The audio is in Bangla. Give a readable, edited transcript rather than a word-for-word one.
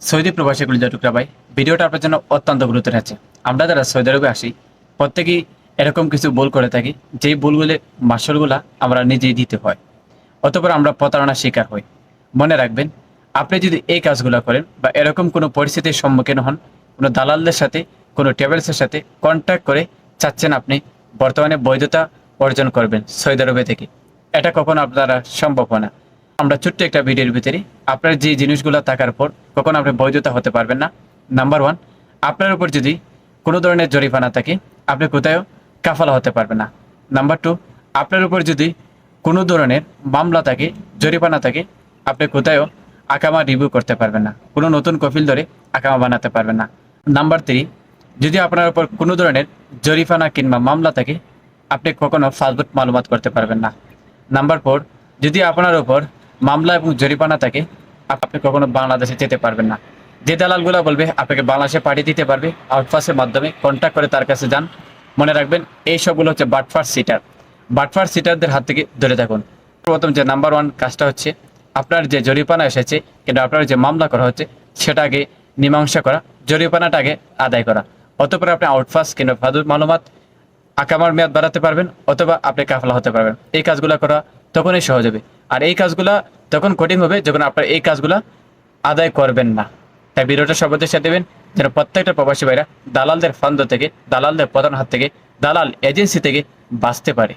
সৌদি প্রবাসী কলিজা টুকরা ভাই, ভিডিওটা আপনার জন্য অত্যন্ত গুরুত্বের আছে। আমরা যারা সৌদি আরবে আসি প্রত্যেকেই এরকম কিছু ভুল করে থাকি, যেই ভুলগুলো মাসুলগুলা আমরা নিজেই দিতে হয়, অতঃপর আমরা প্রতারণার শিকার হই। মনে রাখবেন, আপনি যদি এই কাজগুলো করেন বা এরকম কোনো পরিস্থিতির সম্মুখীন হন, কোনো দালালদের সাথে, কোনো ট্রাভেলসের সাথে কন্ট্যাক্ট করে চাচ্ছেন আপনি বর্তমানে বৈধতা অর্জন করবেন সৌদি আরবে থেকে, এটা কখনো আপনারা সম্ভব হয় না। আমরা ছোট্ট একটা ভিডিওর ভিতরে আপনার যে জিনিসগুলো থাকার পর কখনো আপনি বৈধতা হতে পারবেন না। নাম্বার ওয়ান, আপনার উপর যদি কোনো ধরনের জরিমানা থাকে, আপনি কোথাও কাফালা হতে পারবেন না। নাম্বার টু, আপনার উপর যদি কোনো ধরনের মামলা থাকে, জরিমানা থাকে, আপনি কোথাও আকামা রিভিউ করতে পারবেন না, কোনো নতুন কফিল ধরে আকামা বানাতে পারবেন না। নাম্বার থ্রি, যদি আপনার উপর কোনো ধরনের জরিমানা কিংবা মামলা থাকে, আপনি কখনো ফালতু মালুমাত করতে পারবেন না। নাম্বার ফোর, যদি আপনার উপর মামলা এবং জরিমানা থাকে, আপনি কখনো বাংলাদেশে যেতে পারবেন না। যে দালালগুলো বলবে আপনাকে বাংলাদেশে পাঠিয়ে দিতে পারবে, আউটপাসের মাধ্যমে কন্ট্যাক্ট করে তার কাছে যান। মনে রাখবেন, এই সবগুলো হচ্ছে বাটফার সিটার। বাটফার সিটারদের হাত থেকে দূরে থাকুন। প্রথম যে নাম্বার ওয়ান কাজটা হচ্ছে, আপনার যে জরিমানা এসেছে কিন্তু আপনার যে মামলা করা হচ্ছে সেটা আগে মীমাংসা করা, জরিমানাটা আগে আদায় করা। অতঃপর আপনি আউটপাস কিংবা ফাদুর মালুমাত আকামার মেয়াদ বাড়াতে পারবেন, অথবা আপনি কাফলা হতে পারবেন। এই কাজগুলো করা তখনই সহজ হবে, আর এই কাজগুলা তখন কঠিন হবে যখন আপনার এই কাজগুলা আদায় করবেন না। তাই ভিডিওটা সর্বদের সাথে দেবেন, যেন প্রত্যেকটা প্রবাসী ভাইরা দালালদের ফান্দ থেকে, দালালদের প্রধান হাত থেকে, দালাল এজেন্সি থেকে বাঁচতে পারে।